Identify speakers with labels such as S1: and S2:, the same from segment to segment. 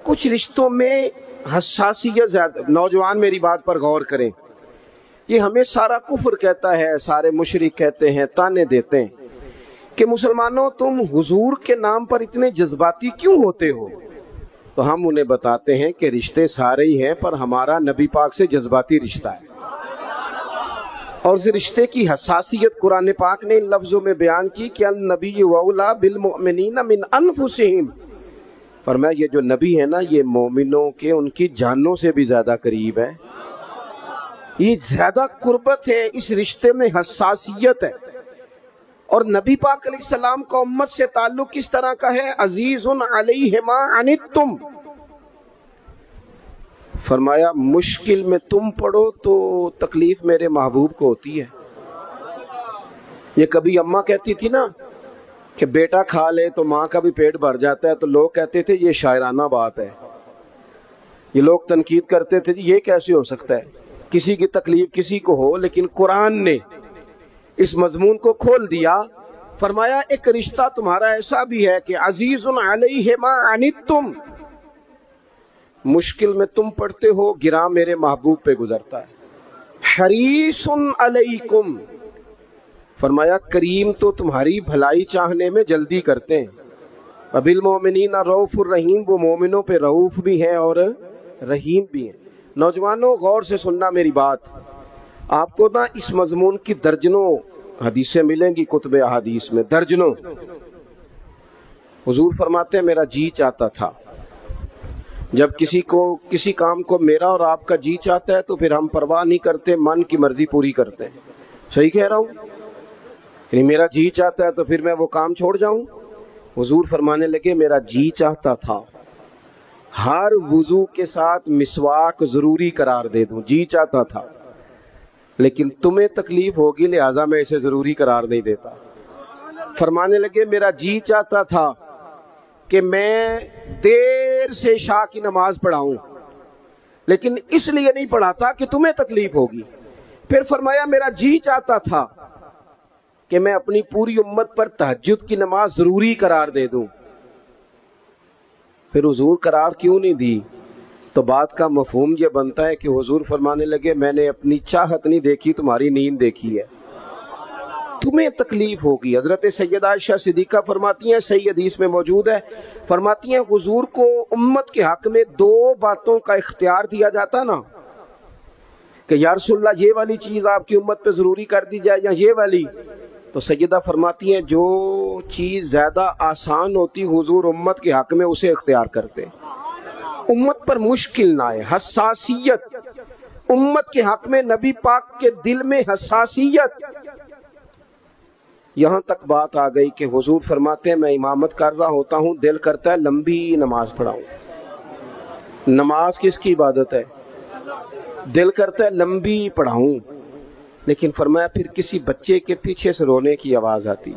S1: کچھ رشتوں میں حساسیت زیادہ. نوجوان میری بات پر غور کریں. یہ ہمیں سارا کفر کہتا ہے، سارے مشرک کہتے ہیں، تانے دیتے ہیں کہ مسلمانوں تم حضور کے نام پر اتنے جذباتی کیوں ہوتے ہو؟ تو ہم انہیں بتاتے ہیں کہ رشتے سارے ہی ہیں، پر ہمارا نبی پاک سے جذباتی رشتہ ہے. اور اس رشتے کی حساسیت قرآن پاک نے ان لفظوں میں بیان کی کہ النبی اولی بالمؤمنین من انفسہم. فرمایا یہ جو نبی ہے نا، یہ مومنوں کے ان کی جانوں سے بھی زیادہ قریب ہے. یہ زیادہ قربت ہے، اس رشتے میں حساسیت ہے. اور نبی پاک علیہ السلام کا امت سے تعلق کس طرح کا ہے؟ عزیز علیہ ما عنتم. فرمایا مشکل میں تم پڑو تو تکلیف میرے محبوب کو ہوتی ہے. یہ کبھی اماں کہتی تھی نا کہ بیٹا کھا لے تو ماں کا بھی پیٹ بھر جاتا ہے، تو لوگ کہتے تھے یہ شاعرانہ بات ہے. یہ لوگ تنقید کرتے تھے یہ کیسے ہو سکتا ہے، کسی کی تکلیف کسی کو ہو. لیکن قرآن نے اس مضمون کو کھول دیا. فرمایا ایک رشتہ تمہارا ایسا بھی ہے کہ عزیز علیہ ما عنتم، مشکل میں تم پڑتے ہو، گراں میرے محبوب پہ گزرتا ہے. حریص علیکم، فرمایا کریم تو تمہاری بھلائی چاہنے میں جلدی کرتے ہیں. وبالمؤمنین رؤوف الرحیم، وہ مومنوں پہ رؤوف بھی ہیں اور رحیم بھی ہیں. نوجوانوں غور سے سننا میری بات. آپ کو نا اس مضمون کی درجنوں حدیثیں ملیں گی کتب احادیث میں، درجنوں. حضور فرماتے ہیں میرا جی چاہتا تھا. جب کسی کام کو میرا اور آپ کا جی چاہتا ہے تو پھر ہم پرواہ نہیں کرتے، من کی مرضی پوری کرتے ہیں. صحیح کہہ رہا ہوں؟ یعنی میرا جی چاہتا ہے تو پھر میں وہ کام چھوڑ جاؤں؟ حضور فرمانے لگے میرا جی چاہتا تھا ہر وضو کے ساتھ مسواک ضروری قرار دے دوں، جی چاہتا تھا، لیکن تمہیں تکلیف ہوگی لہٰذا میں اسے ضروری قرار نہیں دیتا. فرمانے لگے میرا جی چاہتا تھا کہ میں دیر سے عشاء کی نماز پڑھاؤں، لیکن اس لیے نہیں پڑھاتا کہ تمہیں تکلیف ہوگی. پھر فرمایا میرا جی چاہتا تھا کہ میں اپنی پوری امت پر تہجد کی نماز ضروری قرار دے دوں. پھر حضور قرار کیوں نہیں دی؟ تو بات کا مفہوم یہ بنتا ہے کہ حضور فرمانے لگے میں نے اپنی چاہت نہیں دیکھی، تمہاری نیند دیکھی ہے، تمہیں تکلیف ہوگی. حضرت سیدہ عائشہ صدیقہ فرماتی ہیں، صحیح حدیث میں موجود ہے، فرماتی ہیں حضور کو امت کے حق میں دو باتوں کا اختیار دیا جاتا نا کہ یا رسول اللہ یہ والی چیز آپ کی امت پہ ضروری کر دی جائے یا یہ والی، تو سیدہ فرماتی ہیں جو چیز زیادہ آسان ہوتی حضور امت کے حق میں اسے اختیار کرتے، امت پر مشکل نہ آئے. حساسیت امت کے حق میں، نبی پاک کے دل میں حساسیت. یہاں تک بات آ گئی کہ حضور فرماتے ہیں میں امامت کر رہا ہوتا ہوں، دل کرتا ہے لمبی نماز پڑھاؤں. نماز کس کی عبادت ہے؟ دل کرتا ہے لمبی پڑھاؤں. لیکن فرمایا پھر کسی بچے کے پیچھے سے رونے کی آواز آتی،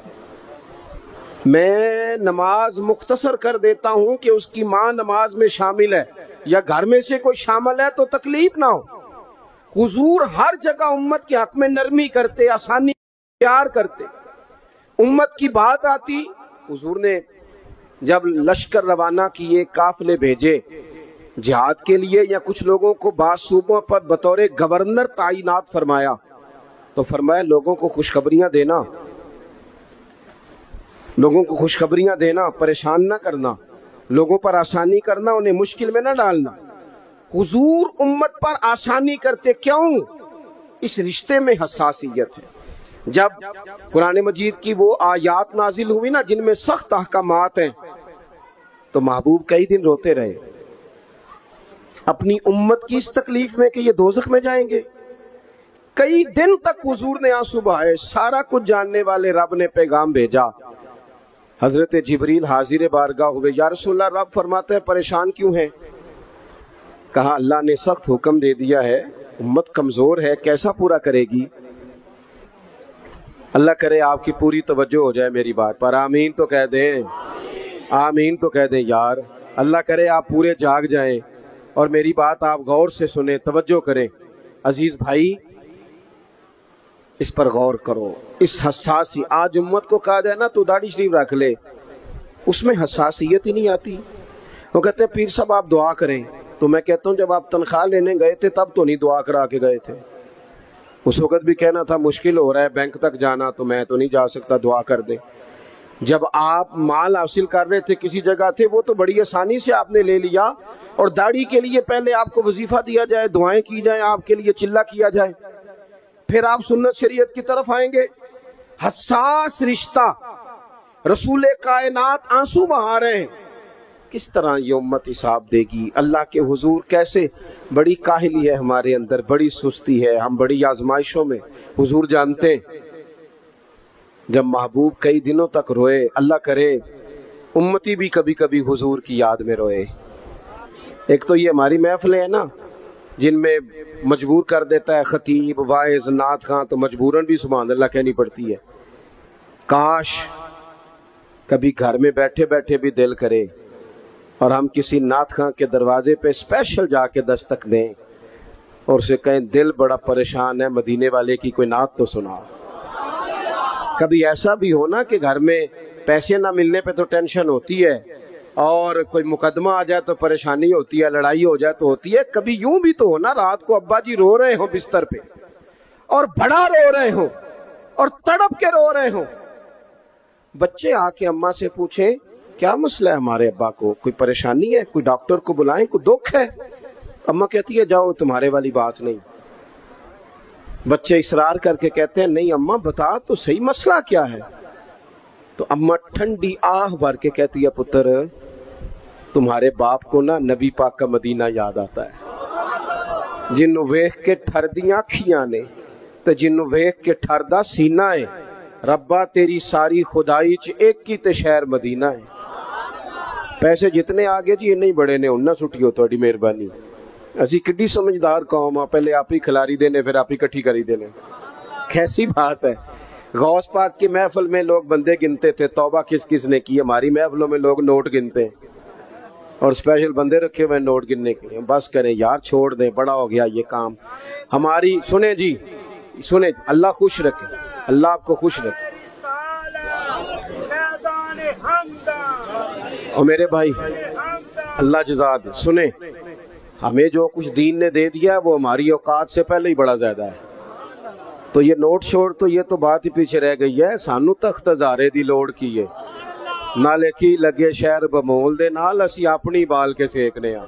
S1: میں نماز مختصر کر دیتا ہوں کہ اس کی ماں نماز میں شامل ہے یا گھر میں سے کوئی شامل ہے تو تکلیف نہ ہو. حضور ہر جگہ امت کے حق میں نرمی کرتے، آسانی پیار کرتے. امت کی بات آتی، حضور نے جب لشکر روانہ کیے، قافلے بھیجے جہاد کے لیے یا کچھ لوگوں کو بعض صوبوں پر بطور گورنر تعینات فرمایا، تو فرمایا لوگوں کو خوشخبریاں دینا، لوگوں کو خوشخبریاں دینا، پریشان نہ کرنا، لوگوں پر آسانی کرنا، انہیں مشکل میں نہ ڈالنا. حضور امت پر آسانی کرتے، کیوں؟ اس رشتے میں حساسیت ہے. جب قرآن مجید کی وہ آیات نازل ہوئی نا جن میں سخت احکامات ہیں، تو محبوب کئی دن روتے رہے اپنی امت کی اس تکلیف میں کہ یہ دوزخ میں جائیں گے. کئی دن تک حضور نے آنسو بہائے. سارا کچھ جاننے والے رب نے پیغام بھیجا. حضرت جبریل حاضر بارگاہ ہوئے، یا رسول اللہ رب فرماتے ہیں پریشان کیوں ہیں؟ کہا اللہ نے سخت حکم دے دیا ہے، امت کمزور ہے، کیسا پورا کرے گی؟ اللہ کرے آپ کی پوری توجہ ہو جائے میری بات پر. آمین تو کہہ دیں، آمین تو کہہ دیں یار. اللہ کرے آپ پورے جاگ جائیں اور میری بات آپ غور سے سنیں، توجہ کریں. عزیز بھائی اس پر غور کرو. اس حساسی آج امت کو کہا جائے نا تو داڑھی شریف رکھ لے، اس میں حساسیت ہی نہیں آتی. وہ کہتے ہیں پیر صاحب آپ دعا کریں. تو میں کہتا ہوں جب آپ تنخواہ لینے گئے تھے تب تو نہیں دعا کرا کے گئے تھے. اس وقت بھی کہنا تھا مشکل ہو رہا ہے بینک تک جانا تو میں تو نہیں جا سکتا, دعا کر دیں. جب آپ مال حاصل کر رہے تھے کسی جگہ تھے وہ تو بڑی آسانی سے آپ نے لے لیا, اور داڑھی کے لیے پہلے آپ کو وظیفہ دیا جائے, دعائیں کی جائیں, آپ کے لیے چلہ کیا جائے, پھر آپ سنت شریعت کی طرف آئیں گے. حساس رشتہ, رسول کائنات آنسو بہا رہے ہیں. کس طرح یہ امت حساب دے گی اللہ کے حضور؟ کیسے؟ بڑی کاہلی ہے ہمارے اندر, بڑی سستی ہے, ہم بڑی آزمائشوں میں. حضور جانتے ہیں جب محبوب کئی دنوں تک روئے, اللہ کرے امتی بھی کبھی کبھی حضور کی یاد میں روئے. ایک تو یہ ہماری محفلیں ہیں نا جن میں مجبور کر دیتا ہے خطیب, واعظ, نعت خواں, تو مجبوراً بھی سبحان اللہ کہنی پڑتی ہے. کاش کبھی گھر میں بیٹھے بیٹھے بھی دل کرے اور ہم کسی نعت خواں کے دروازے پہ اسپیشل جا کے دستک دیں اور اسے کہیں دل بڑا پریشان ہے, مدینے والے کی کوئی نعت تو سنا. کبھی ایسا بھی ہونا کہ گھر میں پیسے نہ ملنے پہ تو ٹینشن ہوتی ہے, اور کوئی مقدمہ آ جائے تو پریشانی ہوتی ہے, لڑائی ہو جائے تو ہوتی ہے. کبھی یوں بھی تو ہونا رات کو ابا جی رو رہے ہوں بستر پہ, اور بڑا رو رہے ہوں, اور تڑپ کے رو رہے ہوں. بچے آ کے اماں سے پوچھیں کیا مسئلہ ہے ہمارے ابا کو, کوئی پریشانی ہے, کوئی ڈاکٹر کو بلائیں, کوئی دکھ ہے؟ اماں کہتی ہے جاؤ تمہارے والی بات نہیں. بچے اصرار کر کے کہتے ہیں نہیں اماں بتا تو صحیح مسئلہ کیا ہے. تو اماں ٹھنڈی آہ بھر کے کہتی ہے پتر تمہارے باپ کو نا نبی پاک کا مدینہ یاد آتا ہے, جنوں ویکھ کے ٹھردیاں کھیاں نے تے جنوں ویکھ کے ٹھردا سینہ ہے. ربا تیری ساری خدائی چ ایک کی تے شہر مدینہ ہے. پیسے جتنے آگے جی نہیں بڑے نے انہاں سٹیو تہاڈی مہربانی. اسی کڈی سمجھدار قوم آ, پہلے آپ ہی کھلاری دینے پھر آپ ہی کٹھی کری دینے. کیسی بات ہے. غوث پاک کی محفل میں لوگ بندے گنتے تھے, توبہ کس کس نے کی. ہماری محفلوں میں لوگ نوٹ گنتے ہیں اور اسپیشل بندے رکھے ہوئے نوٹ گننے کے لیے. بس کریں یار, چھوڑ دیں, بڑا ہو گیا یہ کام ہماری. سنیں جی سنیں, اللہ خوش رکھے, اللہ آپ کو خوش رکھے. اور میرے بھائی اللہ جزا دے, سنیں ہمیں جو کچھ دین نے دے دیا وہ ہماری اوقات سے پہلے ہی بڑا زیادہ ہے. تو یہ نوٹ چھوڑ تو یہ تو بات ہی پیچھے رہ گئی ہے. سانو تخت ہزارے دی لوڑ کی ہے, نہ لکھی لگے شہر بمول دے نال, اسی اپنی بال کے سیکنے آ,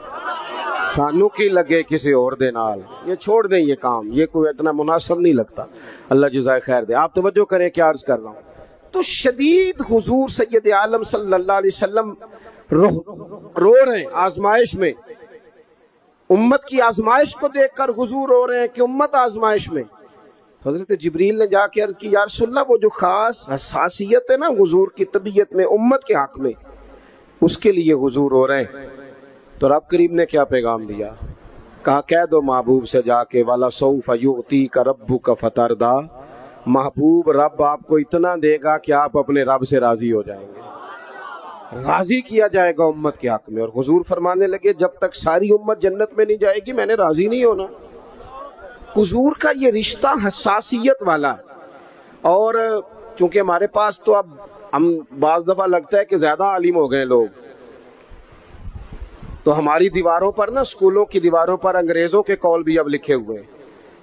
S1: سانو کی لگے کسی اور دے نال. یہ چھوڑ دیں یہ کام, یہ کوئی اتنا مناسب نہیں لگتا. اللہ جزائے خیر دے. آپ توجہ کریں کیا عرض کر رہا ہوں. تو شدید حضور سید عالم صلی اللہ علیہ وسلم رو رہے ہیں آزمائش میں. امت کی آزمائش کو دیکھ کر حضور رو رہے ہیں کہ امت آزمائش میں. حضرت جبریل نے جا کے عرض کی یا رسول اللہ وہ جو خاص حساسیت ہے نا حضور کی طبیعت میں امت کے حق میں, اس کے لیے حضور رو رہے ہیں. تو رب کریم نے کیا پیغام دیا؟ کہا کہہ دو محبوب سے جا کے وَلَسَوْفَ يُعْتِيكَ رَبُّكَ فَتَرْضَىٰ, محبوب رب آپ کو اتنا دے گا کہ آپ اپنے رب سے راضی ہو جائیں گے. راضی کیا جائے گا امت کے حق میں. اور حضور فرمانے لگے جب تک ساری امت جنت میں نہیں جائے گی میں نے راضی نہیں ہونا. حضور کا یہ رشتہ حساسیت والا ہے. اور چونکہ ہمارے پاس تو اب ہم بعض دفعہ لگتا ہے کہ زیادہ عالم ہو گئے لوگ, تو ہماری دیواروں پر نا, اسکولوں کی دیواروں پر انگریزوں کے قول بھی اب لکھے ہوئے ہیں.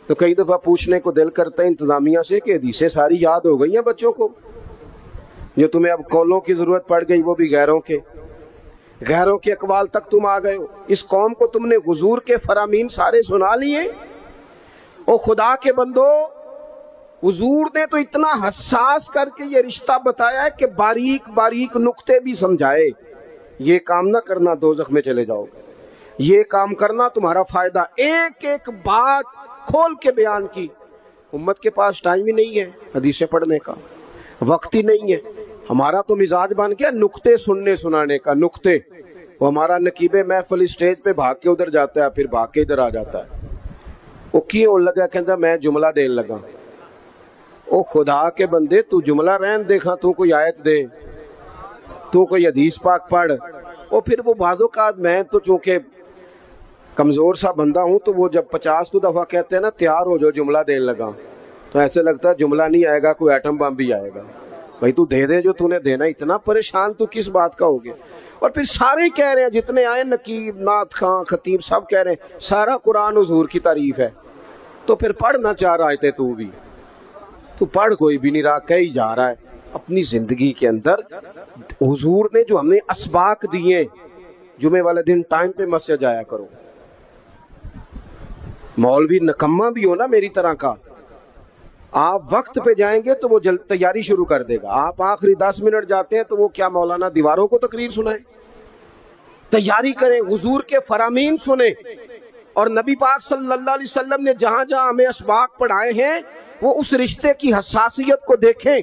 S1: تو کئی دفعہ پوچھنے کو دل کرتا ہے انتظامیہ سے کہ حدیثیں ساری یاد ہو گئی ہیں بچوں کو, جو تمہیں اب قولوں کی ضرورت پڑ گئی وہ بھی غیروں کے اقوال تک تم آ گئے ہو. اس قوم کو تم نے حضور کے فرامین سارے سنا لیے. او خدا کے بندو, حضور نے تو اتنا حساس کر کے یہ رشتہ بتایا ہے کہ باریک باریک نقطے بھی سمجھائے. یہ کام نہ کرنا دوزخ میں چلے جاؤ گے, یہ کام کرنا تمہارا فائدہ. ایک ایک بات کھول کے بیان کی. امت کے پاس ٹائم ہی نہیں ہے حدیثیں پڑھنے کا, وقت ہی نہیں ہے. ہمارا تو مزاج بن گیا نقطے سننے سنانے کا. نقطے, وہ ہمارا نقیب محفل اسٹیج پہ بھاگ کے ادھر جاتا ہے پھر بھاگ کے ادھر آ جاتا ہے. وہ کیوں لگا کہتا میں جملہ دین لگا. او خدا کے بندے تو جملہ رہن دیکھا, تو کوئی آیت دے, تو کوئی حدیث پاک پڑھ. اور پھر وہ بعض اوقات میں تو چونکہ کمزور سا بندہ ہوں تو وہ جب 50 دفعہ کہتے ہیں نا تیار ہو جو جملہ دین لگا, تو ایسے لگتا ہے جملہ نہیں آئے گا کوئی ایٹم بم بھی آئے گا. بھائی تو دے دے جو تو نے دینا, اتنا پریشان تو کس بات کا ہو گیا. اور پھر سارے کہہ رہے ہیں جتنے آئے نقیب نعت خان خطیب سب کہہ رہے ہیں سارا قرآن حضور کی تعریف ہے، تو پھر پڑھنا چاہ رہا ہے تو بھی تو پڑھ کوئی بھی نہیں رہا، کہی جا رہا ہے اپنی زندگی کے اندر حضور نے جو ہمیں اسباق دیے، جمعے والے دن ٹائم پہ مسجد جایا کرو۔ مولوی نکما بھی ہو نا میری طرح کا، آپ وقت پہ جائیں گے تو وہ جلد تیاری شروع کر دے گا، آپ آخری 10 منٹ جاتے ہیں تو وہ کیا مولانا دیواروں کو تقریر سنائیں؟ تیاری کریں، حضور کے فرامین سنیں، اور نبی پاک صلی اللہ علیہ وسلم نے جہاں جہاں ہمیں اسباق پڑھائے ہیں وہ اس رشتے کی حساسیت کو دیکھیں،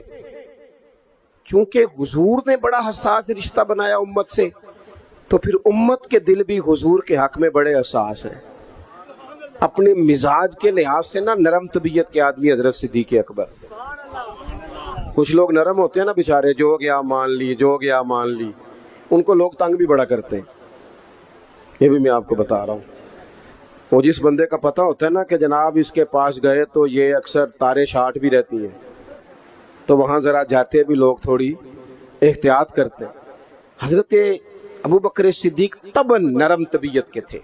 S1: چونکہ حضور نے بڑا حساس رشتہ بنایا امت سے، تو پھر امت کے دل بھی حضور کے حق میں بڑے حساس ہیں۔ اپنے مزاج کے لحاظ سے نا نرم طبیعت کے آدمی حضرت صدیق اکبر، کچھ لوگ نرم ہوتے ہیں نا بیچارے، جو گیا مان لی جو گیا مان لی، ان کو لوگ تنگ بھی بڑا کرتے ہیں۔ یہ بھی میں آپ کو بتا رہا ہوں، وہ جس بندے کا پتہ ہوتا ہے نا کہ جناب اس کے پاس گئے تو یہ اکثر تارے شاٹ بھی رہتی ہیں، تو وہاں ذرا جاتے بھی لوگ تھوڑی احتیاط کرتے ہیں۔ حضرت ابو بکر صدیق طبعاً نرم طبیعت کے تھے،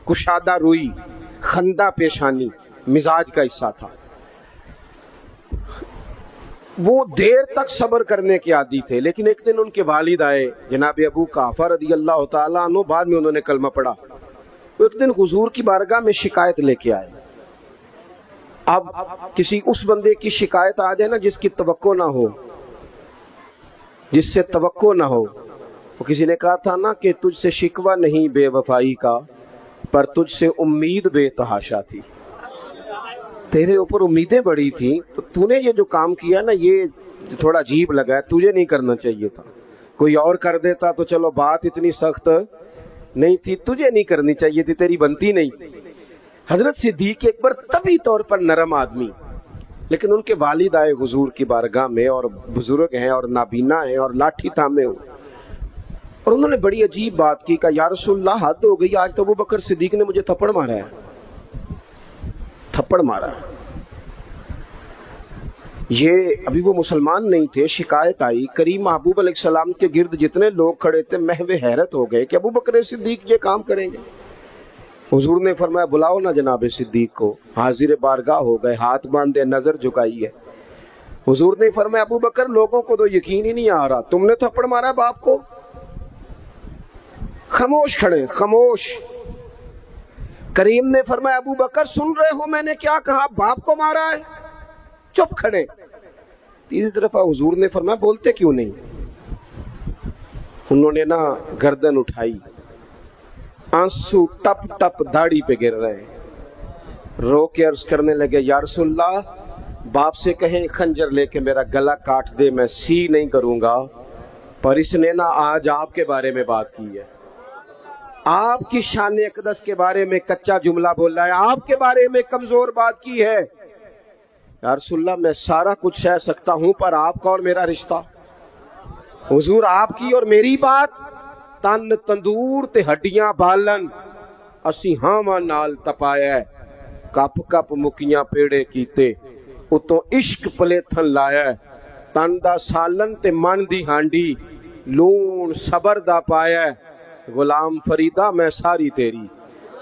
S1: کشادہ روئی، خندہ پیشانی مزاج کا حصہ تھا، وہ دیر تک صبر کرنے کے عادی تھے۔ لیکن ایک دن ان کے والد آئے جناب ابو قحافہ رضی اللہ تعالیٰ عنہ، بعد میں انہوں نے کلمہ پڑھا، وہ ایک دن حضور کی بارگاہ میں شکایت لے کے آئے۔ اب کسی اس بندے کی شکایت آ جائے نا جس کی توقع نہ ہو، جس سے توقع نہ ہو، وہ کسی نے کہا تھا نا کہ تجھ سے شکوہ نہیں بے وفائی کا، پر تجھ سے امید بے تحاشا تھی، تیرے اوپر امیدیں بڑی تھیں، تو تو نے یہ جو کام کیا نا یہ تھوڑا عجیب لگا ہے، تجھے نہیں کرنا چاہیے تھا، کوئی اور کر دیتا تو چلو بات اتنی سخت نہیں تھی، تجھے نہیں کرنی چاہیے تھی، تیری بنتی نہیں۔ حضرت صدیق اکبر طبی طور پر نرم آدمی، لیکن ان کے والد آئے حضور کی بارگاہ میں، اور بزرگ ہیں اور نابینا ہیں اور لاٹھی تھامے ہو، اور انہوں نے بڑی عجیب بات کی، کہا یا رسول اللہ حد ہو گئی، آج تو ابو بکر صدیق نے مجھے تھپڑ مارا ہے، تھپڑ مارا ہے۔ یہ ابھی وہ مسلمان نہیں تھے، شکایت آئی، کریم محبوب علیہ السلام کے گرد جتنے لوگ کھڑے تھے محو حیرت ہو گئے کہ ابو بکر صدیق یہ کام کریں گے۔ حضور نے فرمایا بلاؤ نا جناب صدیق کو، حاضر بارگاہ ہو گئے، ہاتھ باندھے، نظر جھکائی ہے۔ حضور نے فرمایا ابو بکر لوگوں کو تو یقین ہی نہیں آ رہا، تم نے تھپڑ مارا باپ کو؟ خاموش کھڑے، خاموش۔ کریم نے فرمایا ابو بکر سن رہے ہو میں نے کیا کہا، باپ کو مارا ہے؟ چپ کھڑے۔ تیسری دفعہ حضور نے فرمایا بولتے کیوں نہیں؟ انہوں نے نا گردن اٹھائی، آنسو ٹپ ٹپ داڑھی پہ گر رہے، رو کے عرض کرنے لگے یا رسول اللہ باپ سے کہیں خنجر لے کے میرا گلا کاٹ دے، میں سی نہیں کروں گا، پر اس نے نا آج آپ کے بارے میں بات کی ہے، آپ کی شان اقدس کے بارے میں کچا جملہ بولا ہے، آپ کے بارے میں کمزور بات کی ہے۔ یا رسول اللہ میں سارا کچھ سہ سکتا ہوں، پر آپ کا اور میرا رشتہ، حضور آپ کی اور میری بات، تن تندور تے ہڈیاں بالن، اسی ہاواں نال تپایا، کپ کپ مکیاں پیڑے کیتے، اتوں عشق پلیتھن لایا، تن دا سالن تے من دی ہانڈی، لون صبر دا پایا، غلام فریدہ میں ساری تیری،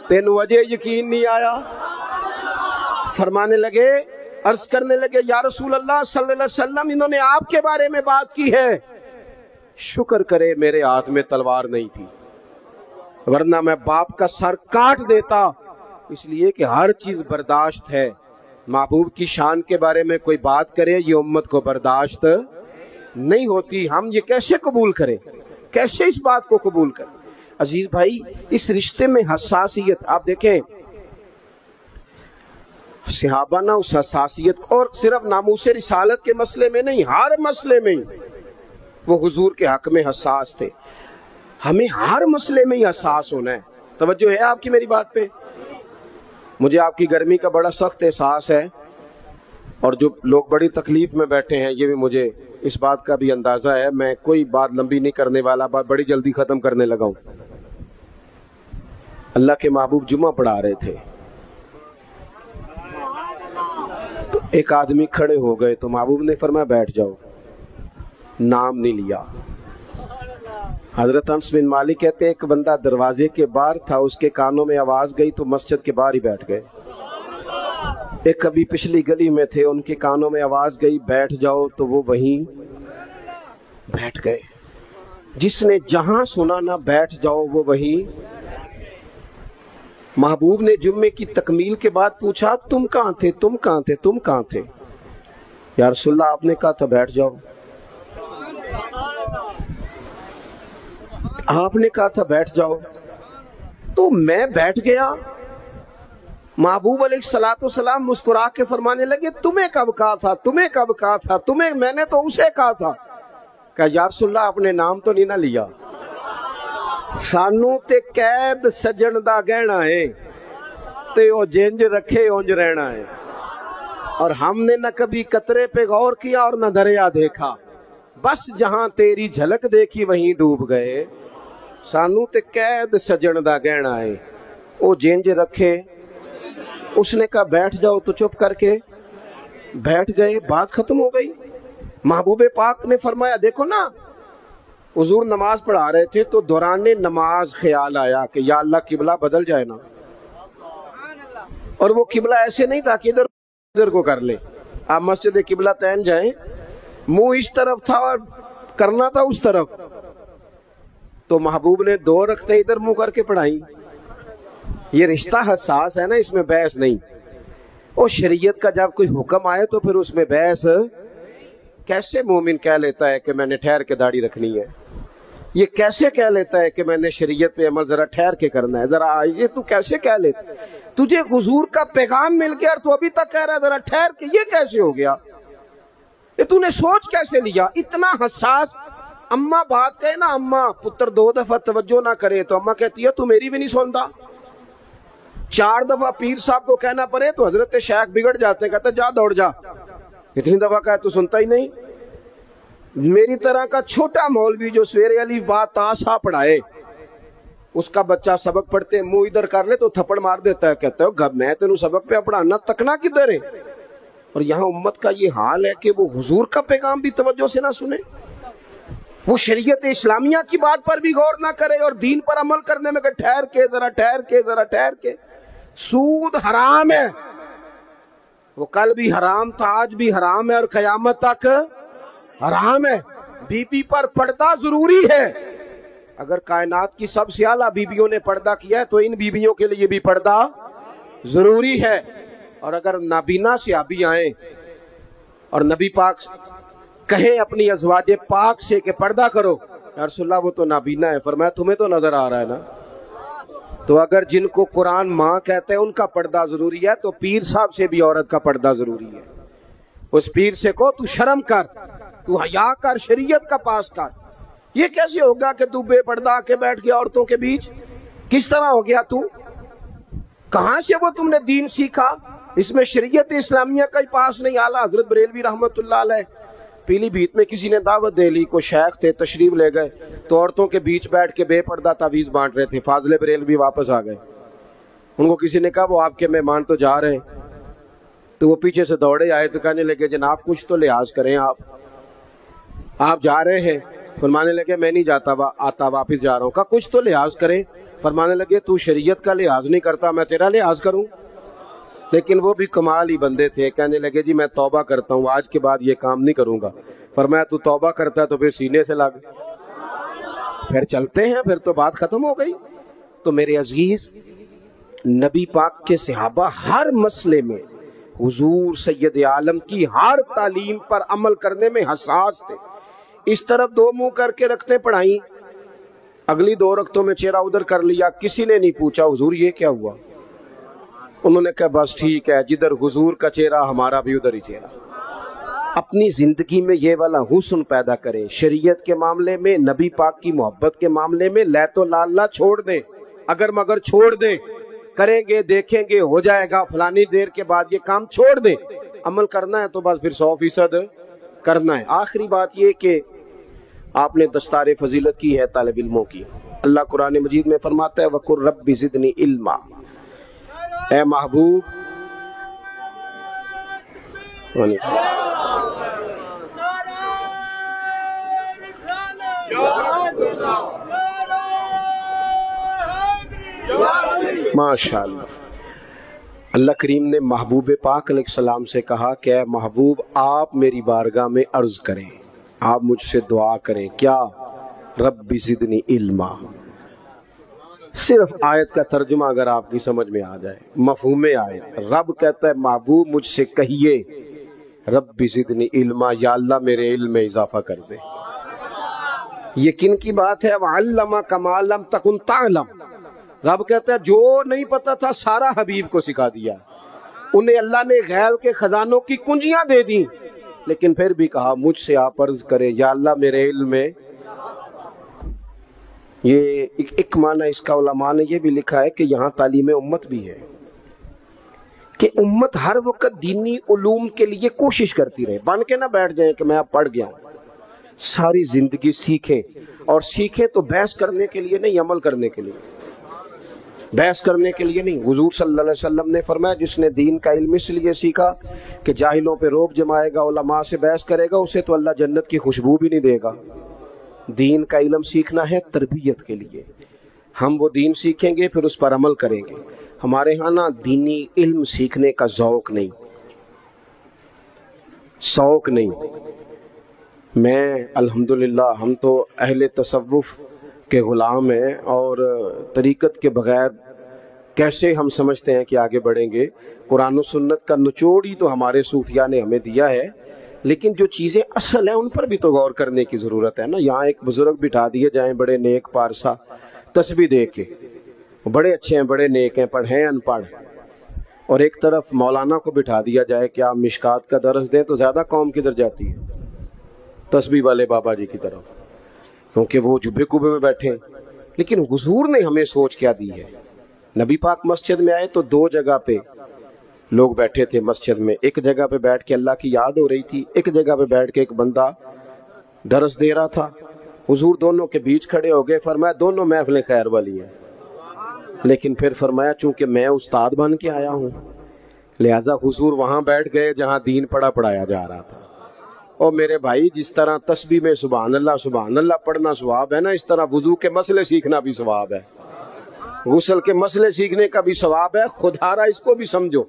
S1: تین وجہ یقین نہیں آیا؟ فرمانے لگے، عرض کرنے لگے یا رسول اللہ صلی اللہ علیہ وسلم انہوں نے آپ کے بارے میں بات کی ہے، شکر کرے میرے ہاتھ میں تلوار نہیں تھی، ورنہ میں باپ کا سر کاٹ دیتا، اس لیے کہ ہر چیز برداشت ہے، محبوب کی شان کے بارے میں کوئی بات کرے یہ امت کو برداشت نہیں ہوتی، ہم یہ کیسے قبول کریں، کیسے اس بات کو قبول کریں؟ عزیز بھائی اس رشتے میں حساسیت، آپ دیکھیں صحابہ نا اس حساسیت، اور صرف ناموس رسالت کے مسئلے میں نہیں، ہر مسئلے میں وہ حضور کے حق میں حساس تھے، ہمیں ہر مسئلے میں ہی حساس ہونا ہے۔ توجہ ہے آپ کی میری بات پہ؟ مجھے آپ کی گرمی کا بڑا سخت احساس ہے، اور جو لوگ بڑی تکلیف میں بیٹھے ہیں یہ بھی مجھے اس بات کا بھی اندازہ ہے، میں کوئی بات لمبی نہیں کرنے والا، بات بڑی جلدی ختم کرنے لگا ہوں۔ اللہ کے محبوب جمعہ پڑھا رہے تھے، تو ایک آدمی کھڑے ہو گئے، تو محبوب نے فرمایا بیٹھ جاؤ، نام نہیں لیا، حضرت انس بن مالک کہتے ہیں ایک بندہ دروازے کے باہر تھا، اس کے کانوں میں آواز گئی تو مسجد کے باہر ہی بیٹھ گئے۔ ایک کبھی پچھلی گلی میں تھے، ان کے کانوں میں آواز گئی بیٹھ جاؤ تو وہ وہیں بیٹھ گئے۔ جس نے جہاں سنا نہ بیٹھ جاؤ وہ وہیں۔ محبوب نے جمعے کی تکمیل کے بعد پوچھا تم کہاں تھے، تم کہاں تھے، تم کہاں تھے؟ یا رسول اللہ آپ نے کہا تھا بیٹھ جاؤ، آپ نے کہا تھا بیٹھ جاؤ، تو میں بیٹھ گیا۔ محبوب علیہ الصلوۃ والسلام مسکرا کے فرمانے لگے تمہیں کب کہا تھا، تمہیں کب کہا تھا، تمہیں میں نے تو اسے کہا تھا۔ کہ یا رسول اللہ آپ نے نام تو نہیں نہ لیا، سانو تے قید سجن دا گہنا ہے تے او جنج رکھے اونج رہنا ہے، اور ہم نے نہ کبھی قطرے پہ غور کیا اور نہ دریا دیکھا، بس جہاں تیری جھلک دیکھی وہیں ڈوب گئے۔ سانو تے قید سجن دا گہنا ہے، او جنج رکھے۔ اس نے کہا بیٹھ جاؤ تو چپ کر کے بیٹھ گئے، بات ختم ہو گئی۔ محبوب پاک نے فرمایا دیکھو نا، حضور نماز پڑھا رہے تھے تو دوران نماز خیال آیا کہ یا اللہ قبلہ بدل جائے نا، اور وہ قبلہ ایسے نہیں تھا کہ ادھر کو کر لے، آپ مسجد قبلہ تین جائیں، منہ اس طرف تھا اور کرنا تھا اس طرف، تو محبوب نے 2 رکعتیں ادھر منہ کر کے پڑھائی۔ یہ رشتہ حساس ہے نا، اس میں بحث نہیں۔ اور شریعت کا جب کوئی حکم آئے تو پھر اس میں بحث، کیسے مومن کہہ لیتا ہے کہ میں نے ٹھہر کے داڑھی رکھنی ہے؟ یہ کیسے کہہ لیتا ہے کہ میں نے شریعت پہ عمل ذرا ٹھہر کے کرنا ہے؟ ذرا یہ تو کیسے کہہ لیتا ہے؟ تجھے حضور کا پیغام مل گیا اور تو ابھی تک کہہ رہا ہے ذرا ٹھہر کے، یہ کیسے ہو گیا؟ یہ تو نے سوچ کیسے لیا؟ اتنا حساس۔ اماں بات کہے نا، اماں پتر 2 دفعہ توجہ نہ کرے تو اماں کہتی ہے تو میری بھی نہیں سنتا۔ 4 دفعہ پیر صاحب کو کہنا پڑے تو حضرت شیخ بگڑ جاتے ہیں، کہتے جا دوڑ جا، اتنی دفعہ کہا تو سنتا ہی نہیں۔ میری طرح کا چھوٹا مولوی جو سویرے الف با تا سا پڑھائے، اس کا بچہ سبق پڑھتے منہ ادھر کر لے تو تھپڑ مار دیتا ہے، کہتا ہے میں تینوں سبق پہ پڑھانا تکنا کدھر ہے؟ اور یہاں امت کا یہ حال ہے کہ وہ حضور کا پیغام بھی توجہ سے نہ سنے، وہ شریعت اسلامیہ کی بات پر بھی غور نہ کرے، اور دین پر عمل کرنے میں کہ ٹھہر کے ذرا ٹھہر کے ذرا ٹھہر کے۔ سود حرام ہے، وہ کل بھی حرام تھا، آج بھی حرام ہے، اور قیامت تک حرام ہے۔ بی بی پر پردہ ضروری ہے۔ اگر کائنات کی سب سے اعلیٰ بیویوں نے پردہ کیا ہے تو ان بیویوں کے لیے بھی پردہ ضروری ہے۔ اور اگر نابینا صحابی آئیں اور نبی پاک کہیں اپنی ازواج پاک سے کہ پردہ کرو، یا رسول اللہ وہ تو نابینا ہے، فرمایا تمہیں تو نظر آ رہا ہے نا۔ تو اگر جن کو قرآن ماں کہتے ہیں ان کا پردہ ضروری ہے تو پیر صاحب سے بھی عورت کا پردہ ضروری ہے۔ اس پیر سے کہو تو شرم کر، تو حیا کر، شریعت کا پاس کر۔ یہ کیسے ہوگا کہ تو بے پردہ آ کے بیٹھ گیا عورتوں کے بیچ؟ کس طرح ہو گیا تو؟ کہاں سے وہ تم نے دین سیکھا؟ اس میں شریعت اسلامیہ کا ہی پاس نہیں۔ اعلیٰ حضرت بریلوی رحمت اللہ علیہ پیلی بھیت میں کسی نے دعوت دے لی، کو شیخ تھے تشریف لے گئے تو عورتوں کے بیچ بیٹھ کے بے پردہ تعویذ بانٹ رہے تھے۔ فاضل بریلوی واپس آ گئے، ان کو کسی نے کہا وہ آپ کے مہمان تو جا رہے ہیں، تو وہ پیچھے سے دوڑے آئے تو کہنے لگے جناب کچھ تو لحاظ کریں، آپ جا رہے ہیں؟ فرمانے لگے میں نہیں جاتا، آتا واپس جا رہا ہوں۔ کہا کچھ تو لحاظ کریں۔ فرمانے لگے تو شریعت کا لحاظ نہیں کرتا، میں تیرا لحاظ کروں؟ لیکن وہ بھی کمال ہی بندے تھے، کہنے لگے جی میں توبہ کرتا ہوں، آج کے بعد یہ کام نہیں کروں گا۔ فرمایا تو توبہ کرتا ہے تو پھر سینے سے لگ، پھر چلتے ہیں، پھر تو بات ختم ہو گئی۔ تو میرے عزیز، نبی پاک کے صحابہ ہر مسئلے میں حضور سید عالم کی ہر تعلیم پر عمل کرنے میں حساس تھے۔ اس طرف 2 منہ کر کے رکھتے پڑھائیں، اگلی 2 رکعتوں میں چہرہ ادھر کر لیا، کسی نے نہیں پوچھا حضور یہ کیا ہوا؟ انہوں نے کہا بس ٹھیک ہے، جدھر حضور کا چہرہ ہمارا بھی ادھر ہی چہرہ۔ اپنی زندگی میں یہ والا حسن پیدا کریں، شریعت کے معاملے میں، نبی پاک کی محبت کے معاملے میں لیت و لالا چھوڑ دیں، اگر مگر چھوڑ دیں، کریں گے دیکھیں گے ہو جائے گا فلانی دیر کے بعد، یہ کام چھوڑ دیں۔ عمل کرنا ہے تو بس پھر 100% کرنا ہے۔ آخری بات یہ کہ آپ نے دستار فضیلت کی ہے طالب علموں کی۔ اللہ قرآن مجید میں فرماتا ہے وَقُلْ رَبِّ زِدْنِی عِلْمًا، اے محبوب ماشاءاللہ. اللہ کریم نے محبوب پاک علیہ السلام سے کہا کہ اے محبوب آپ میری بارگاہ میں عرض کریں، آپ مجھ سے دعا کریں. کیا؟ رب زدنی علما. صرف آیت کا ترجمہ اگر آپ کی سمجھ میں آ جائے، مفہوم آیت، رب کہتا ہے محبوب مجھ سے کہیے رب زدنی علما، یا اللہ میرے علم میں اضافہ کر دے. یہ کن کی بات ہے؟ وَعَلَّمَكَ مَا لَمْ تَكُنْ تَعْلَمْ. رب کہتا ہے جو نہیں پتا تھا سارا حبیب کو سکھا دیا. انہیں اللہ نے غیب کے خزانوں کی کنجیاں دے دی، لیکن پھر بھی کہا مجھ سے آپ عرض کریں یا اللہ میرے علم میں. یہ ایک معنی اس کا علماء نے یہ بھی لکھا ہے کہ یہاں تعلیم امت بھی ہے کہ امت ہر وقت دینی علوم کے لیے کوشش کرتی رہے. بن کے نہ بیٹھ جائیں کہ میں اب پڑھ گیا ہوں. ساری زندگی سیکھیں، اور سیکھیں تو بحث کرنے کے لیے نہیں، عمل کرنے کے لیے. بحث کرنے کے لیے نہیں. حضور صلی اللہ علیہ وسلم نے فرمایا جس نے دین کا علم اس لیے سیکھا کہ جاہلوں پہ روب جمائے گا، علماء سے بحث کرے گا، اسے تو اللہ جنت کی خوشبو بھی نہیں دے گا. دین کا علم سیکھنا ہے تربیت کے لیے. ہم وہ دین سیکھیں گے پھر اس پر عمل کریں گے. ہمارے ہاں نا دینی علم سیکھنے کا ذوق نہیں، شوق نہیں. میں الحمدللہ ہم تو اہل تصوف کے غلام ہیں، اور طریقت کے بغیر کیسے ہم سمجھتے ہیں کہ آگے بڑھیں گے. قرآن و سنت کا نچوڑ ہی تو ہمارے صوفیاء نے ہمیں دیا ہے، لیکن جو چیزیں اصل ہیں ان پر بھی تو غور کرنے کی ضرورت ہے نا. یہاں ایک بزرگ بٹھا دیے جائیں بڑے نیک پارسا، تسبیح دے کے بڑے اچھے ہیں، بڑے نیک ہیں، پڑھیں ان پڑھ، اور ایک طرف مولانا کو بٹھا دیا جائے کہ آپ مشکات کا درس دیں، تو زیادہ قوم کدھر جاتی ہے؟ تسبیح والے بابا جی کی طرف، کیونکہ وہ جبے کبے میں بیٹھے ہیں. لیکن حضور نے ہمیں سوچ کیا دی ہے؟ نبی پاک مسجد میں آئے تو دو جگہ پہ لوگ بیٹھے تھے مسجد میں. ایک جگہ پہ بیٹھ کے اللہ کی یاد ہو رہی تھی، ایک جگہ پہ بیٹھ کے ایک بندہ درس دے رہا تھا. حضور دونوں کے بیچ کھڑے ہو گئے، فرمایا دونوں محفلیں خیر والی ہیں. لیکن پھر فرمایا چونکہ میں استاد بن کے آیا ہوں، لہٰذا حضور وہاں بیٹھ گئے جہاں دین پڑھایا جا رہا تھا. اور میرے بھائی جس طرح تسبیح میں سبحان اللہ پڑھنا ثواب ہے نا، اس طرح وضو کے مسئلے سیکھنا بھی ثواب ہے، غسل کے مسئلے سیکھنے کا بھی ثواب ہے. خدا را اس کو بھی سمجھو.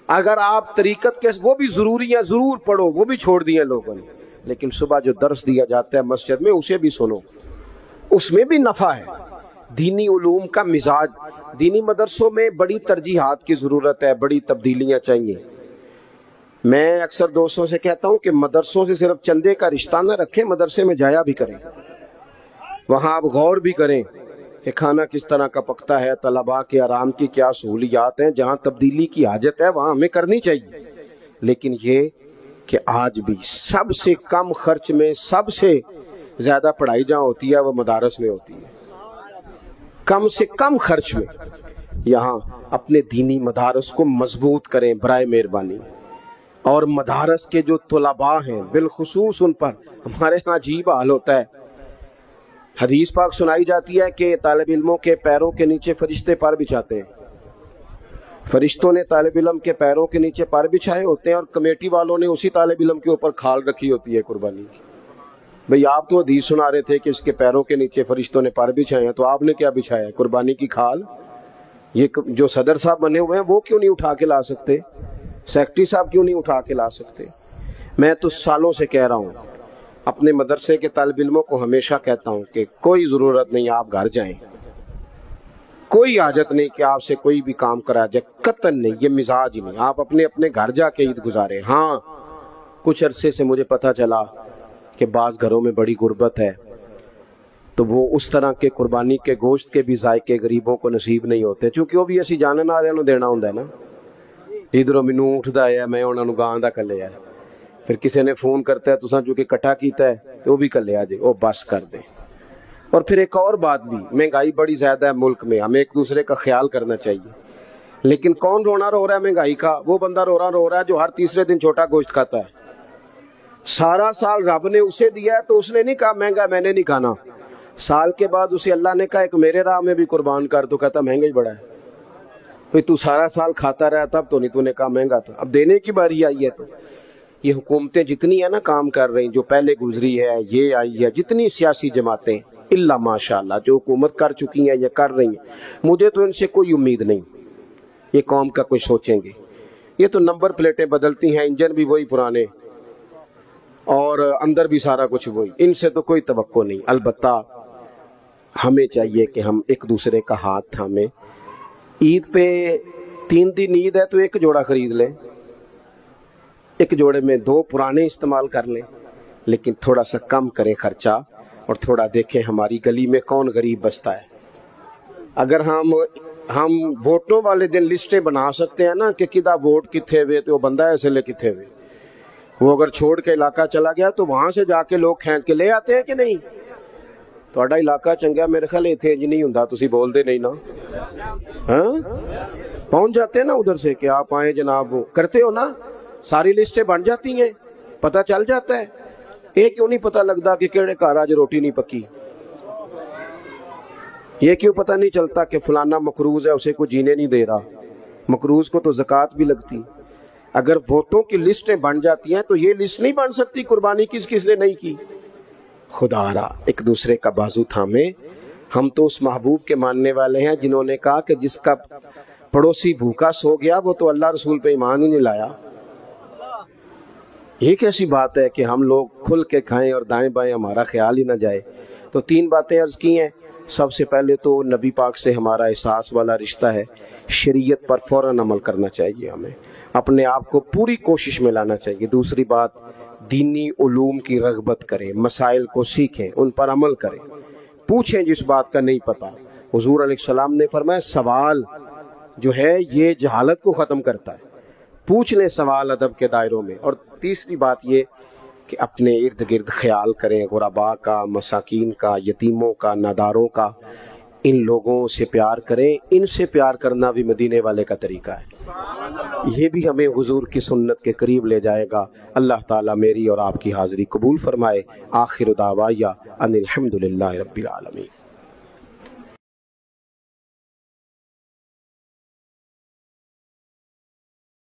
S1: اگر آپ طریقت کے وہ بھی ضروری ہیں ضرور پڑھو، وہ بھی چھوڑ دیے لوگوں نے، لیکن صبح جو درس دیا جاتا ہے مسجد میں اسے بھی سنو، اس میں بھی نفع ہے. دینی علوم کا مزاج، دینی مدرسوں میں بڑی ترجیحات کی ضرورت ہے، بڑی تبدیلیاں چاہیے. میں اکثر دوستوں سے کہتا ہوں کہ مدرسوں سے صرف چندے کا رشتہ نہ رکھیں، مدرسے میں جایا بھی کریں، وہاں آپ غور بھی کریں کہ کھانا کس طرح کا پکتا ہے، طلباء کے آرام کی کیا سہولیات ہیں. جہاں تبدیلی کی حاجت ہے وہاں ہمیں کرنی چاہیے. لیکن یہ کہ آج بھی سب سے کم خرچ میں سب سے زیادہ پڑھائی جہاں ہوتی ہے وہ مدارس میں ہوتی ہے. کم سے کم خرچ میں یہاں اپنے دینی مدارس کو مضبوط کریں برائے مہربانی. اور مدارس کے جو طلباء ہیں بالخصوص ان پر ہمارے ہاں عجیب حال ہوتا ہے. حدیث پاک سنائی جاتی ہے کہ طالب علموں کے پیروں کے نیچے فرشتے پر بچھاتے ہیں. فرشتوں نے طالب علم کے پیروں کے نیچے پر بچھائے ہوتے ہیں، اور کمیٹی والوں نے اسی طالب علم کے اوپر کھال رکھی ہوتی ہے قربانی کی. بھئی آپ تو حدیث سنا رہے تھے کہ اس کے پیروں کے نیچے فرشتوں نے پر بچھائے ہیں، تو آپ نے کیا بچھایا ہے؟ قربانی کی کھال. یہ جو صدر صاحب بنے ہوئے ہیں وہ کیوں نہیں اٹھا کے لا سکتے؟ سیکٹری صاحب کیوں نہیں اٹھا کے لا سکتے؟ میں تو سالوں سے کہہ رہا ہوں، اپنے مدرسے کے طالب علموں کو ہمیشہ کہتا ہوں کہ کوئی ضرورت نہیں آپ گھر جائیں، کوئی حاجت نہیں کہ آپ سے کوئی بھی کام کرا جائے، قطعاً نہیں. یہ مزاج ہی نہیں. آپ اپنے گھر جا کے عید گزارے. ہاں کچھ عرصے سے مجھے پتہ چلا کہ بعض گھروں میں بڑی غربت ہے، تو وہ اس طرح کے قربانی کے گوشت کے بھی ذائقے غریبوں کو نصیب نہیں ہوتے، چونکہ وہ بھی اسی جانن والے نوں دینا ہوندا ہے نا. ادھروں مینوں اٹھدا ہے میں انہاں نوں گاں دا کلے ہے، پھر کسی نے فون کرتا ہے تساں جو کہ کٹا کیتا ہے تو وہ بھی کلے آ جائے، وہ بس کر دے. اور پھر ایک اور بات بھی، مہنگائی بڑی زیادہ ہے ملک میں، ہمیں ایک دوسرے کا خیال کرنا چاہیے. لیکن کون رونا رو رہا ہے مہنگائی کا؟ وہ بندہ رو رہا ہے جو ہر تیسرے دن چھوٹا گوشت کھاتا ہے. سارا سال رب نے اسے دیا ہے تو اس نے نہیں کہا مہنگا میں نے نہیں کھانا. سال کے بعد اسے اللہ نے کہا ایک میرے راہ میں بھی قربان کر، تو کہتا مہنگا ہی بڑا ہے. بھئی تو سارا سال کھاتا رہا تب تو نہیں، تو نے کہا مہنگا تھا. اب دینے کی باری آئی ہے. تو یہ حکومتیں جتنی ہیں نا کام کر رہی، جو پہلے گزری ہے، یہ آئی ہے، جتنی سیاسی جماعتیں الا ماشاءاللہ، جو حکومت کر چکی ہیں یا کر رہی ہیں، مجھے تو ان سے کوئی امید نہیں یہ قوم کا کوئی سوچیں گے۔ یہ تو نمبر پلیٹیں بدلتی ہیں، انجن بھی وہی پرانے اور اندر بھی سارا کچھ وہی، ان سے تو کوئی توقع نہیں۔ البتہ ہمیں چاہیے کہ ہم ایک دوسرے کا ہاتھ تھامیں۔ عید پہ 3 دن عید ہے تو ایک جوڑا خرید لیں، ایک جوڑے میں 2 پرانے استعمال کر لیں، لیکن تھوڑا سا کم کریں خرچہ، اور تھوڑا دیکھیں ہماری گلی میں کون غریب بستا ہے۔ اگر ہم ووٹوں والے دن لسٹیں بنا سکتے ہیں نا کہ کدا ووٹ کتھے ہوئے تو وہ بندہ ایسے لے کتھے ہوئے، وہ اگر چھوڑ کے علاقہ چلا گیا تو وہاں سے جا کے لوگ کھینچ کے لے آتے ہیں کہ نہیں؟ تہاڈا علاقہ چنگا، میرے خیال اتنے انج نہیں ہوندا، تسی بول دے نہیں نا، ہاں پہنچ جاتے ہیں نا ادھر سے کہ آپ آئیں جناب، وہ کرتے ہو نا، ساری لسٹیں بن جاتی ہیں، پتہ چل جاتا ہے۔ یہ کیوں نہیں پتہ لگتا کہ کیڑے گھر آج روٹی نہیں پکی؟ یہ کیوں پتہ نہیں چلتا کہ فلانا مقروض ہے، اسے کوئی جینے نہیں دے رہا؟ مقروض کو تو زکوٰۃ بھی لگتی۔ اگر ووٹوں کی لسٹیں بن جاتی ہیں تو یہ لسٹ نہیں بن سکتی قربانی کس کس نے نہیں کی۔ خدا را ایک دوسرے کا بازو تھامے۔ ہم تو اس محبوب کے ماننے والے ہیں جنہوں نے کہا کہ جس کا پڑوسی بھوکا سو گیا وہ تو اللہ رسول پہ ایمان ہی نہیں لایا۔ یہ کیسی بات ہے کہ ہم لوگ کھل کے کھائیں اور دائیں بائیں ہمارا خیال ہی نہ جائے؟ تو 3 باتیں عرض کی ہیں۔ سب سے پہلے تو نبی پاک سے ہمارا احساس والا رشتہ ہے، شریعت پر فوراً عمل کرنا چاہیے، ہمیں اپنے آپ کو پوری کوشش میں لانا چاہیے۔ دوسری بات، دینی علوم کی رغبت کریں، مسائل کو سیکھیں، ان پر عمل کریں، پوچھیں جس بات کا نہیں پتا۔ حضور علیہ السلام نے فرمایا سوال جو ہے یہ جہالت کو ختم کرتا ہے، پوچھ لیں سوال ادب کے دائروں میں۔ اور تیسری بات یہ کہ اپنے ارد گرد خیال کریں، غرباء کا، مساکین کا، یتیموں کا، ناداروں کا، ان لوگوں سے پیار کریں۔ ان سے پیار کرنا بھی مدینے والے کا طریقہ ہے، یہ بھی ہمیں حضور کی سنت کے قریب لے جائے گا۔ اللہ تعالیٰ میری اور آپ کی حاضری قبول فرمائے۔ آخر دعوایا ان الحمدللہ رب العالمین۔